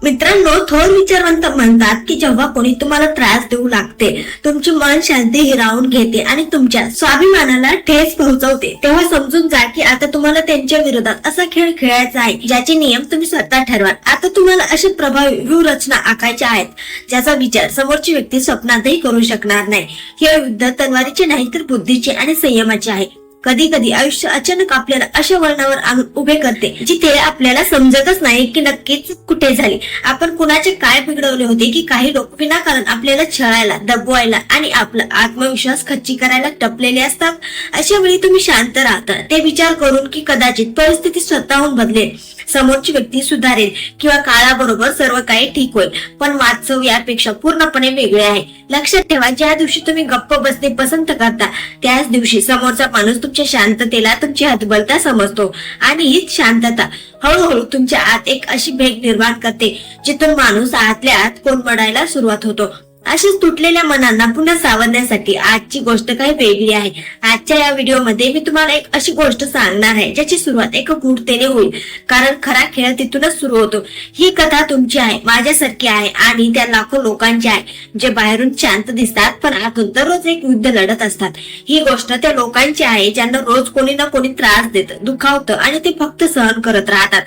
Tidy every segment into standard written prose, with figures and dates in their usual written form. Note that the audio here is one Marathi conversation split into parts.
मित्रांनो, थोर विचारवंत म्हणतात की जेव्हा कोणी तुम्हाला त्रास देऊ लागते, तुमची मन शांती हिरावून घेते आणि तुमच्या स्वाभिमानाला ठेच पोहोचवते, तेव्हा समजून जा की आता तुम्हाला त्यांच्या विरोधात असा खेळ खेळायचा आहे ज्याचे नियम तुम्ही स्वतः ठरवाल. आता तुम्हाला असे प्रभावी व्यूहरचना आखायच्या आहेत ज्याचा विचार समोरची व्यक्ती स्वप्नातही करू शकणार नाही. हे युद्ध तलवारीचे नाही तर बुद्धीचे आणि संयमाचे आहे. कधी कधी आयुष्य अचानक आपल्याला अशा वळणावर आणून उभे करते जिथे आपल्याला समजतच नाही की नक्कीच कुठे झाली. आपण कुणाचे काय बिघडवले होते की काही लोक विनाकारण आपल्याला छळायला, दबवायला आणि आपला आत्मविश्वास खच्ची करायला टपलेले असतात. अशा वेळी तुम्ही शांत राहता, ते विचार करून की कदाचित परिस्थिती स्वतःहून बदलेल, समोरची व्यक्ती सुधारेल किंवा काळाबरोबर सर्व काही ठीक होईल. पण वास्तव यापेक्षा पूर्णपणे वेगळे आहे. लक्षात ठेवा, ज्या दिवशी तुम्ही गप्प बसणे पसंत करता त्याच दिवशी समोरचा माणूस तुमच्या शांततेला तुमची हतबलता समजतो आणि हीच शांतता हळूहळू तुमच्या आत एक अशी भेग निर्माण करते जिथून माणूस आतल्या आत कोलमडायला सुरुवात होतो. अशाच तुटलेल्या मनांना पुन्हा सावरण्यासाठी आजची गोष्ट काही वेगळी आहे. आजच्या या व्हिडिओमध्ये मी तुम्हाला एक अशी गोष्ट सांगणार आहे ज्याची सुरुवात एका गूढतेने होईल, कारण खरा खेळ तिथूनच सुरू होतो. ही कथा तुमची आहे, माझ्यासारखी आहे आणि त्या लाखो लोकांची आहे जे बाहेरून शांत दिसतात पण आतून दररोज एक युद्ध लढत असतात. ही गोष्ट त्या लोकांची आहे ज्यांना रोज कोणी ना कोणी त्रास देतं, दुखावतं आणि ते फक्त सहन करत राहतात.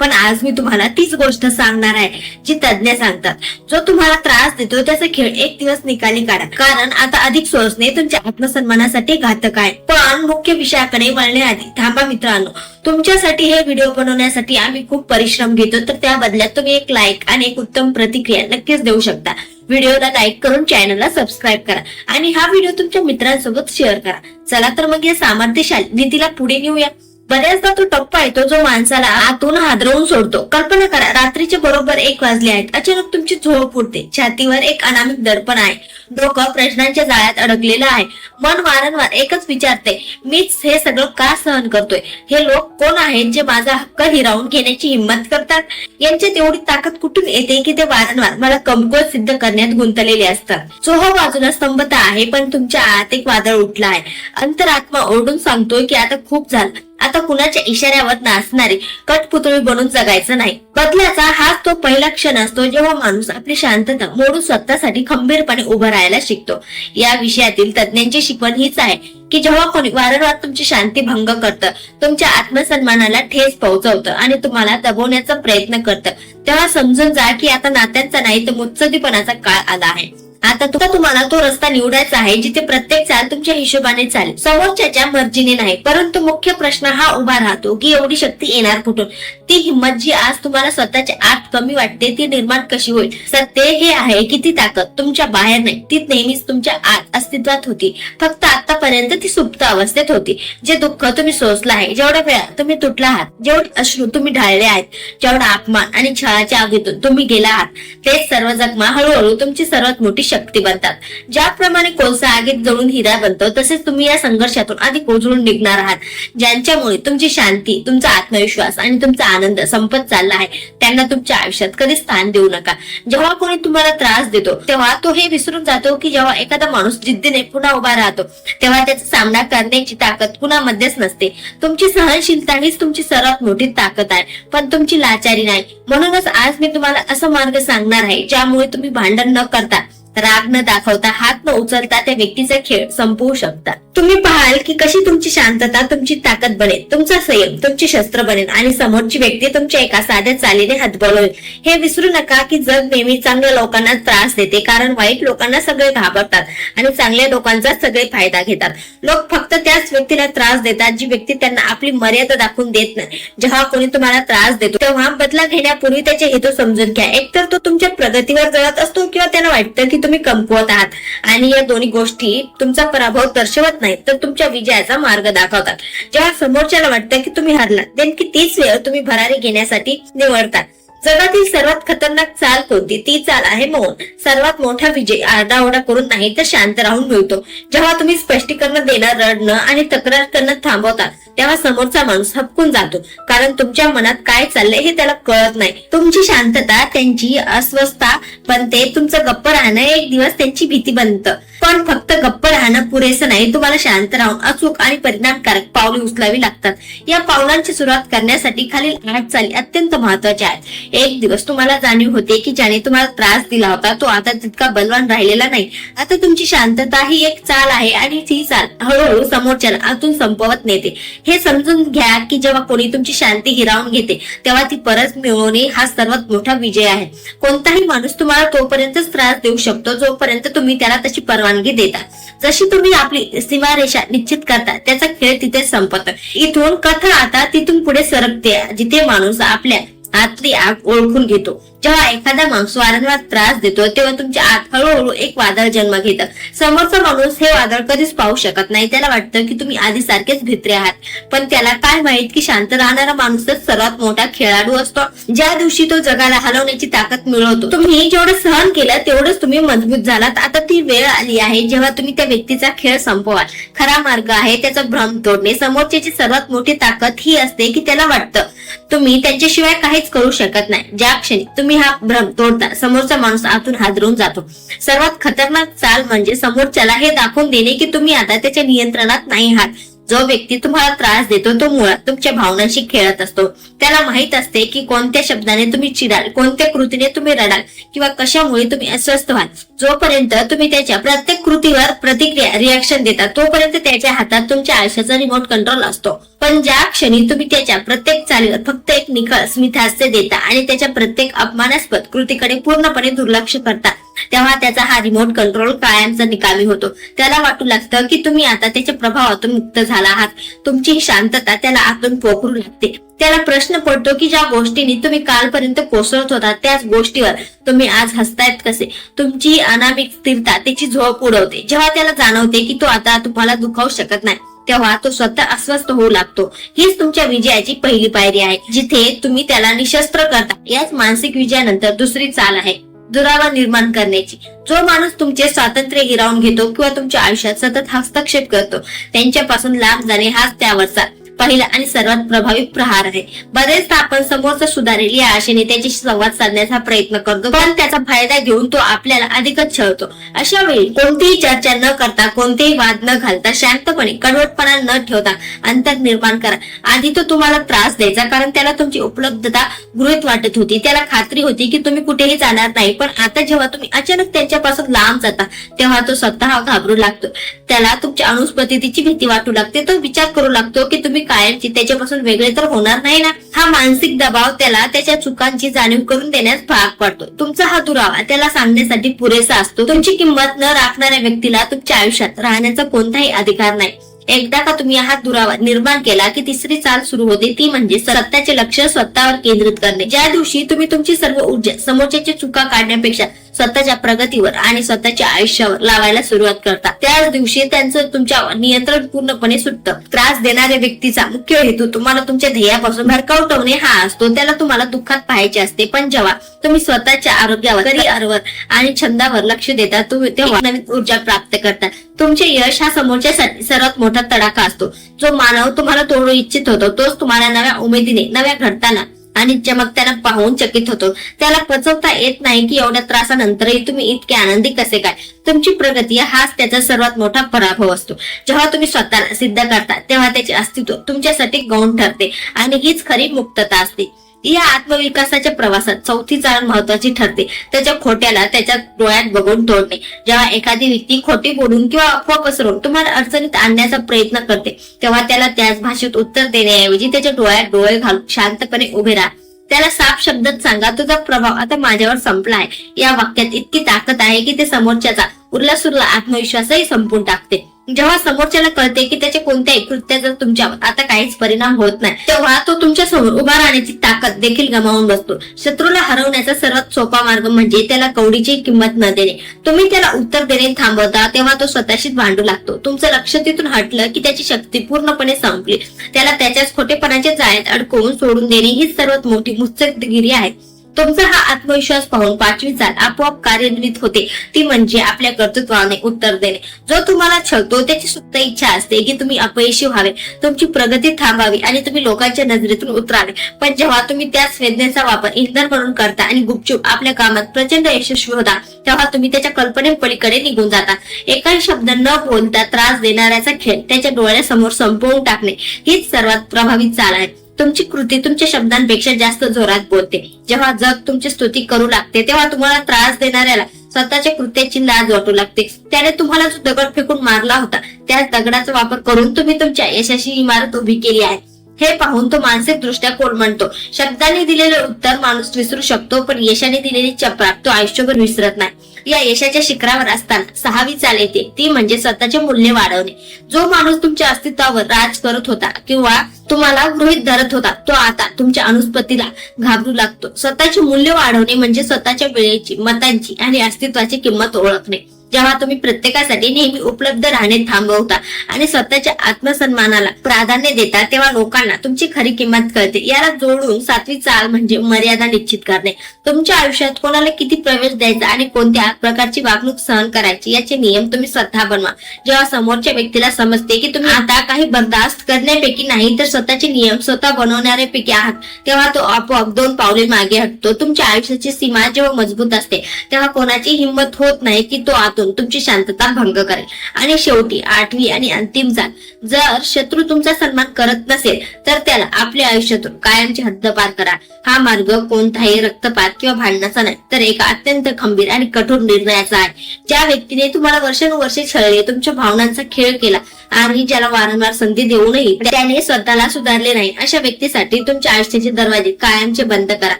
पण आज मी तुम्हाला तीच गोष्ट सांगणार आहे जी तज्ञ सांगतात, जो तुम्हाला त्रास देतो त्याचा खेळ एक दिवस निकाली काढा, कारण आता अधिक सोसणे तुमच्या आत्मसन्मानासाठी घातक आहे. पण मुख्य विषयाकडे वळण्याआधी थांबा मित्रांनो, तुमच्यासाठी हे व्हिडिओ बनवण्यासाठी आम्ही खूप परिश्रम घेतो, तर त्या बदल्यात तुम्ही एक लाईक आणि एक उत्तम प्रतिक्रिया नक्कीच देऊ शकता. व्हिडिओला लाईक करून चॅनलला सबस्क्राईब करा आणि हा व्हिडिओ तुमच्या मित्रांसोबत शेअर करा. चला तर मग या सामर्थ्यशाली नीतीला पुढे नेऊया. बऱ्याचदा तो टप्पा येतो जो माणसाला आतून हादरवून सोडतो. कल्पना करा, रात्रीचे बरोबर 1 वाजले आहेत. अचानक तुमची झोप उडते, छातीवर एक अनामिक दडपण आहे, डोकं प्रश्नांच्या जाळ्यात अडकलेलं आहे, मन वारंवार एकच विचारते, मीच हे सगळं का सहन करतोय? हे लोक कोण आहेत जे माझा हक्क हिरावून घेण्याची हिंमत करतात? यांच्यात एवढी ताकद कुठून येते की ते वारंवार मला कमकुवत सिद्ध करण्यात गुंतलेले असतात? चोहो बाजूला स्तंभता आहे, पण तुमच्या आत एक वादळ उठला आहे. अंतरात्मा ओरडून सांगतोय की आता खूप झालं, आता कुणाच्या इशाऱ्यावर नाचणारी कठपुतळी बनून जगायचं नाही. बदलाचा हाच तो पहिला क्षण असतो जेव्हा माणूस आपली शांतता मोडून स्वतःसाठी खंबीरपणे उभं राहायला शिकतो. या विषयातील तज्ञांची शिकवण हीच आहे की जेव्हा कोणी वारंवार तुमची शांती भंग करतं, तुमच्या आत्मसन्मानाला ठेच पोहोचवतं आणि तुम्हाला दबवण्याचा प्रयत्न करतं, तेव्हा समजून जा की आता नात्यांचा नाही तर मुत्सदीपणाचा काळ आला आहे. आता तुम्हाला तो रस्ता निवडायचा आहे जिथे प्रत्येक चाल तुमच्या हिशोबाने चालेल, समोरच्याच्या मर्जीने नाही. परंतु मुख्य प्रश्न हा उभा राहतो की एवढी शक्ती येणार कुठून? ती हिंमत जी आज तुम्हाला स्वतःच्या आत कमी वाटते ती निर्माण कशी होईल? सत्य हे आहे की ती ताकद तुमच्या बाहेर नाही, ती नेहमीच तुमच्या आत अस्तित्वात होती, फक्त आतापर्यंत ती सुप्त अवस्थेत होती. जे दुःख तुम्ही सोसलं आहे, जेवढ्या वेळा तुम्ही तुटला आहात, जेवढे अश्रू तुम्ही ढाळले आहेत, जेवढा अपमान आणि छळाच्या आगीतून तुम्ही गेला आहात, तेच सर्व जखमा हळूहळू तुमची सर्वात मोठी शक्ती बनतात. ज्याप्रमाणे कोळसा आगीत जळून हिरा बनतो, तसेच तुम्ही या संघर्षातून अधिक उजळून निघणार आहात. ज्यांच्यामुळे तुमची शांती, तुमचा आत्मविश्वास आणि तुमचा आनंद संपत चालला आहे, त्यांना तुमच्या आयुष्यात कधी स्थान देऊ नका. जेव्हा कोणी तुम्हाला त्रास देतो तेव्हा तो हे विसरून जातो की जेव्हा एखादा माणूस जिद्दीने पुन्हा उभा राहतो तेव्हा त्याचा सामना करण्याची ताकद कुणामध्येच नसते. तुमची सहनशीलता हीच तुमची सर्वात मोठी ताकद आहे, पण तुमची लाचारी नाही. म्हणूनच आज मी तुम्हाला असा मार्ग सांगणार आहे ज्यामुळे तुम्ही भांडण न करता, राग न दाखवता, हात न उचलता त्या व्यक्तीचा खेळ संपवू शकता. तुम्ही पाहाल की कशी तुमची शांतता तुमची ताकद बनेल, तुमचा संयम तुमची शस्त्र बनेल आणि समोरची व्यक्ती तुमच्या एका साध्या चालीने हातबल होईल. हे विसरू नका की जग नेहमी चांगल्या लोकांना त्रास देते, कारण वाईट लोकांना सगळे घाबरतात आणि चांगल्या लोकांचा सगळे फायदा घेतात. लोक फक्त त्याच व्यक्तीला त्रास देतात जी व्यक्ती त्यांना आपली मर्यादा दाखवून देत नाही. जेव्हा कोणी तुम्हाला त्रास देतो तेव्हा बदला घेण्यापूर्वी त्याचे हेतू समजून घ्या. एकतर तो तुमच्या प्रगतीवर जळत असतो किंवा त्यांना वाटतं की तुम्ही कमकुवत आहात, आणि या दोन्ही गोष्टी तुमचा पराभव दर्शवत नाही तर तुमच्या विजयाचा मार्ग दाखवतात. जेव्हा समोरच्याला वाटतं की तुम्ही हरलात, नेमकी तीच वेळ तुम्ही भरारी घेण्यासाठी निवडतात. जगातील सर्वात खतरनाक चाल कोणती? ती चाल आहे मौन. सर्वात मोठा विजय आरडाओरडा करून नाही तर शांत राहून मिळतो. जेव्हा तुम्ही स्पष्टीकरण देणं, रडणं आणि तक्रार करणं थांबवता तेव्हा समोरचा माणूस हबकून जातो, कारण तुमच्या मनात काय चाललंय हे त्याला कळत नाही. तुमची शांतता त्यांची अस्वस्थता बनते, तुमचं गप्प राहणं एक दिवस त्यांची भीती बनतं. पण फक्त गप्प राहणं पुरेसं नाही, तुम्हाला शांत राहून अचूक आणि परिणामकारक पावले उचलावी लागतात. या पावलांची सुरुवात करण्यासाठी खालील 8 चाली अत्यंत महत्वाच्या आहेत. एक दिवस तुम्हाला जाणीव होते की ज्याने तुम्हाला त्रास दिला होता तो आता तितका बलवान राहिलेला नाही. आता तुमची शांतता ही एक चाल आहे आणि ती चाल हळूहळू समोरच्याला आतून संपवत नेते. हे समजून घ्या की जेव्हा कोणी तुमची शांती हिरावून घेते तेव्हा ती परत मिळवणे हा सर्वात मोठा विजय आहे. कोणताही माणूस तुम्हाला तोपर्यंतच त्रास देऊ शकतो जोपर्यंत तुम्ही त्याला तशी परवानगी देता. जशी तुम्ही आपली सीमारेषा निश्चित करता त्याचा खेळ तिथे संपत. इथून कथा आता तिथून पुढे सरकते जिथे माणूस आपल्या आतली आग ओळखून घेतो. जेव्हा एखादा माणूस वारंवार त्रास देतो तेव्हा तुमच्या आत हळूहळू एक वादळ जन्म घेतं. समोरचा माणूस हे वादळ कधीच पाहू शकत नाही. त्याला वाटतं की तुम्ही आधी सारखेच भित्रे आहात, पण त्याला काय माहित की शांत राहणारा माणूसच सर्वात मोठा खेळाडू असतो. ज्या दिवशी तो जगाला हलवण्याची ताकद मिळवतो. तुम्ही जेवढं सहन केलं तेवढंच तुम्ही मजबूत झालात. आता ती वेळ आली आहे जेव्हा तुम्ही त्या व्यक्तीचा खेळ संपवाल. खरा मार्ग आहे त्याचा भ्रम तोडणे. समोरच्याची सर्वात मोठी ताकद ही असते की त्याला वाटतं तुम्ही त्यांच्याशिवाय काहीच करू शकत नाही. ज्या क्षणी तुम्ही हा भ्रम तोडता समोरचा माणूस आतून हादरून जातो. सर्वात खतरनाक चाल म्हणजे समोरच्याला हे दाखवून देणे की तुम्ही आता त्याच्या नियंत्रणात नाही आहात. जो व्यक्ती तुम्हाला त्रास देतो तो मुळात तुमच्या भावनांशी खेळत असतो. त्याला माहित असते की कोणत्या शब्दाने तुम्ही चिडाल, कोणत्या कृतीने तुम्ही रडाल किंवा कशामुळे तुम्ही अस्वस्थ व्हाल. जोपर्यंत तुम्ही त्याच्या प्रत्येक कृतीवर प्रतिक्रिया रिॲक्शन देता तोपर्यंत त्याच्या हातात तुमच्या आयुष्याचा रिमोट कंट्रोल असतो. पण ज्या क्षणी तुम्ही त्याच्या प्रत्येक चालीवर फक्त एक निखळ स्मितहास्य देता आणि त्याच्या प्रत्येक अपमानास्पद कृतीकडे पूर्णपणे दुर्लक्ष करता तेव्हा त्याचा हा रिमोट कंट्रोल कायमचा निकामी होतो. त्याला वाटू लागतं की तुम्ही आता त्याच्या प्रभावातून मुक्त झाला आहात. तुमची शांतता त्याला आतून पोखरू लागते. त्याला प्रश्न पडतो की ज्या गोष्टींनी तुम्ही कालपर्यंत कोसळत होता त्याच गोष्टीवर तुम्ही आज हसतायत कसे. तुमची अनामिक स्थिरता त्याची झोप उडवते. जेव्हा त्याला जाणवते की तो आता तुम्हाला दुखावू शकत नाही तेव्हा तो स्वतः अस्वस्थ होऊ लागतो. हीच तुमच्या विजयाची पहिली पायरी आहे जिथे तुम्ही त्याला निशस्त्र करता. याच मानसिक विजयानंतर दुसरी चाल आहे दुरावा निर्माण करण्याची. जो माणूस तुमचे स्वातंत्र्य हिरावून घेतो किंवा तुमच्या आयुष्यात सतत हस्तक्षेप करतो त्यांच्यापासून लांब जाणे हाच त्यावरचा पहिला आणि सर्वात प्रभावी प्रहार आहे. बरेचदा आपण समोरचा सुधारेल या आशेने त्याच्याशी संवाद साधण्याचा प्रयत्न करतो, पण त्याचा फायदा घेऊन तो आपल्याला अधिकच छळतो. अशा वेळी कोणतीही चर्चा न करता, कोणतेही वाद न घालता, शांतपणे कडवटपणा न ठेवता अंतर निर्माण करा. आधी तो तुम्हाला त्रास द्यायचा कारण त्याला तुमची उपलब्धता गृहीत वाटत होती. त्याला खात्री होती की तुम्ही कुठेही जाणार नाही. पण आता जेव्हा तुम्ही अचानक त्यांच्यापासून लांब जाता तेव्हा तो स्वतः घाबरू लागतो. त्याला तुमच्या अनुपस्थितीची भीती वाटू लागते. तो विचार करू लागतो की तुम्ही कायमची त्याच्यापासून वेगळे तर होणार नाही ना. हा मानसिक दबाव त्याला त्याच्या चुकांची जाणीव करून देण्यास भाग पाडतो. तुमचा हा दुरावा त्याला सांगण्यासाठी पुरेसा असतो. तुमची किंमत न राखणाऱ्या व्यक्तीला तुमच्या आयुष्यात राहण्याचा कोणताही अधिकार नाही. एकदा का तुम्ही हा दुरावा निर्माण केला की तिसरी चाल सुरू होते, ती म्हणजे स्वतःचे लक्ष स्वतःवर केंद्रित करणे. ज्या दिवशी तुम्ही तुमची सर्व ऊर्जा समोरच्याची चुका काढण्यापेक्षा स्वतःच्या प्रगतीवर आणि स्वतःच्या आयुष्यावर लावायला सुरुवात करता त्याच दिवशी त्यांचं तुमच्यावर नियंत्रण पूर्णपणे सुटतं. त्रास देणाऱ्या व्यक्तीचा मुख्य हेतू तुम्हाला तुमच्या ध्येयापासून भरकवटवणे हा असतो. त्याला तुम्हाला दुःखात पाहायचे असते. पण जेव्हा तुम्ही स्वतःच्या आरोग्यावर, करिअरवर आणि छंदावर लक्ष देता तेव्हा नवीन ऊर्जा प्राप्त करता. तुमचे यश हा समोरच्यासाठी सर्वात मोठा तडाखा असतो. जो मानव तुम्हाला तोडू इच्छित होतो तोच तुम्हाला नव्या उमेदीने, नव्या घडताना आणि चमकत्याला पाहून चकित होतो. त्याला पचवता येत नाही की एवढ्या त्रासानंतरही तुम्ही इतके आनंदी कसे काय. तुमची प्रगती हाच त्याचा सर्वात मोठा पराभव असतो. जेव्हा तुम्ही स्वतःला सिद्ध करता तेव्हा त्याचे अस्तित्व तुमच्यासाठी गौण ठरते आणि हीच खरी मुक्तता असते. या आत्मविकासाच्या प्रवासात चौथी चाल महत्वाची ठरते. त्याच्या खोट्याला त्याच्या डोळ्यात बघून तोडणे. जेव्हा एखादी व्यक्ती खोटी बोलून किंवा अफवा पसरवून तुम्हाला अडचणीत आणण्याचा प्रयत्न करते तेव्हा त्याला त्याच भाषेत उत्तर देण्याऐवजी त्याच्या डोळ्यात डोळे घालून शांतपणे उभे राहा. त्याला साफ शब्दात सांगा, तुझा प्रभाव आता माझ्यावर संपला आहे. या वाक्यात इतकी ताकद आहे की ते समोरच्याचा उरलासुरला आत्मविश्वासही संपून टाकते. जेव्हा समोरच्याला कळते की त्याच्या कोणत्याही कृत्याचा तुमच्यावर आता काहीच परिणाम होत नाही तेव्हा तो तुमच्या समोर उभा राहण्याची ताकद देखील गमावून बसतो. शत्रूला हरवण्याचा सर्वात सोपा मार्ग म्हणजे त्याला कवडीची किंमत न देणे. तुम्ही त्याला उत्तर देणे थांबवता तेव्हा तो स्वतःशीच भांडू लागतो. तुमचं लक्ष तिथून हटलं की त्याची शक्ती पूर्णपणे संपली. त्याला त्याच्याच खोटेपणाच्या जाळ्यात अडकवून सोडून देणे हीच सर्वात मोठी मुत्सद्देगिरी आहे. तुमचा हा आत्मविश्वास पाहून पाचवी चाल आपोआप कार्यान्वित होते, ती म्हणजे आपल्या कर्तृत्वाने उत्तर देणे. जो तुम्हाला छळतो त्याची सुद्धा इच्छा असते की तुम्ही अपयशी व्हावे, तुमची प्रगती थांबावी आणि तुम्ही लोकांच्या नजरेतून उतरावे. पण जेव्हा तुम्ही त्याच वेदनेचा वापर इंधन म्हणून करता आणि गुपचूप आपल्या कामात प्रचंड यशस्वी होता तेव्हा तुम्ही त्याच्या कल्पनेपलीकडे निघून जाता. एकाही शब्द न बोलता त्रास देणाऱ्याचा खेळ त्याच्या डोळ्यासमोर संपवून टाकणे हीच सर्वात प्रभावी चाल आहे. तुमची कृती तुमच्या शब्दांपेक्षा जास्त जोरात बोलते. जेव्हा जग तुमची स्तुती करू लागते तेव्हा तुम्हाला त्रास देणाऱ्याला स्वतःच्या कृत्याची लाज वाटू लागते. त्याने तुम्हाला जो दगड फेकून मारला होता त्याच दगडाचा वापर करून तुम्ही तुमच्या यशाची इमारत उभी केली आहे. हे पाहून तो मानसिक दृष्ट्या कोलमडतो. शब्दाने दिलेले उत्तर माणूस विसरू शकतो, पण यशाने दिलेली चपराक तो आयुष्यभर विसरत नाही. या यशाच्या शिखरावर असताना 6वी चाल येते, ती म्हणजे स्वतःचे मूल्य वाढवणे. जो माणूस तुमच्या अस्तित्वावर राज करत होता किंवा तुम्हाला गृहीत धरत होता तो आता तुमच्या अनुस्पत्तीला घाबरू लागतो. स्वतःचे मूल्य वाढवणे म्हणजे स्वतःच्या वेळेची, मतांची आणि अस्तित्वाची किंमत ओळखणे. जेव्हा तुम्ही प्रत्येकासाठी नेहमी उपलब्ध राहणे थांबवता आणि स्वतःच्या आत्मसन्मानाला प्राधान्य देता तेव्हा लोकांना तुमची खरी किंमत कळते. याला जोडून 7वी चाल म्हणजे मर्यादा निश्चित करणे. तुमच्या आयुष्यात कोणाला किती प्रवेश द्यायचा आणि कोणत्या प्रकारची वागणूक सहन करायची याचे नियम तुम्ही स्वतः बनवा. जेव्हा समोरच्या व्यक्तीला समजते की तुम्ही आता काही बर्दाश्त करण्यापैकी नाही तर स्वतःचे नियम स्वतः बनवणाऱ्यापैकी आहात, तेव्हा तो आपोआप 2 पावले मागे हटतो. तुमच्या आयुष्याची सीमा जेव्हा मजबूत असते तेव्हा कोणाची हिंमत होत नाही की तो तुमची शांतता भंग करेल. आणि शेवटी 8वी आणि अंतिम चाल, जर शत्रू तुमचा सन्मान करत नसेल तर त्याला आपल्या आयुष्यातून कायमची हद्दपार करा. हा मार्ग कोणताही रक्तपात किंवा भांडणाचा नाही तर एका अत्यंत खंबीर आणि कठोर निर्णयाचा आहे. ज्या व्यक्तीने तुम्हाला वर्षानुवर्षे छळले, तुमच्या भावनांचा खेळ केला आणि ज्याला वारंवार संधी देऊनही त्याने स्वतःला सुधारले नाही, अशा व्यक्तीसाठी तुमच्या आयुष्याचे दरवाजे कायमचे बंद करा.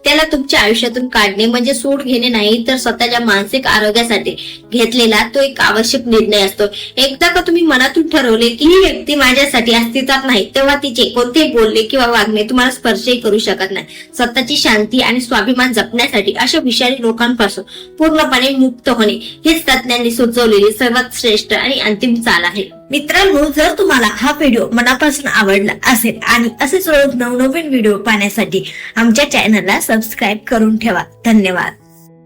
त्याला तुमच्या आयुष्यातून काढणे म्हणजे सूड घेणे नाही तर स्वतःच्या मानसिक आरोग्यासाठी घेतलेला तो एक आवश्यक निर्णय असतो. एकदा का तुम्ही मनातून ठरवले की ही व्यक्ती माझ्यासाठी अस्तित्वात नाही तेव्हा तिचे कोणतेही बोलणे किंवा वागणे तुम्हाला स्पर्शही करू शकत नाही. स्वतःची शांती आणि स्वाभिमान जपण्यासाठी अशा विषारी लोकांपासून पूर्णपणे मुक्त होणे हीच तज्ञांनी सुचवलेली सर्वात श्रेष्ठ आणि अंतिम चाल आहे. मित्रांनो, जर तुम्हाला हा व्हिडिओ मनापासून आवडला असेल आणि असेच रोज नवनवीन व्हिडिओ पाहण्यासाठी आमच्या चॅनलला सबस्क्राईब करून ठेवा. धन्यवाद.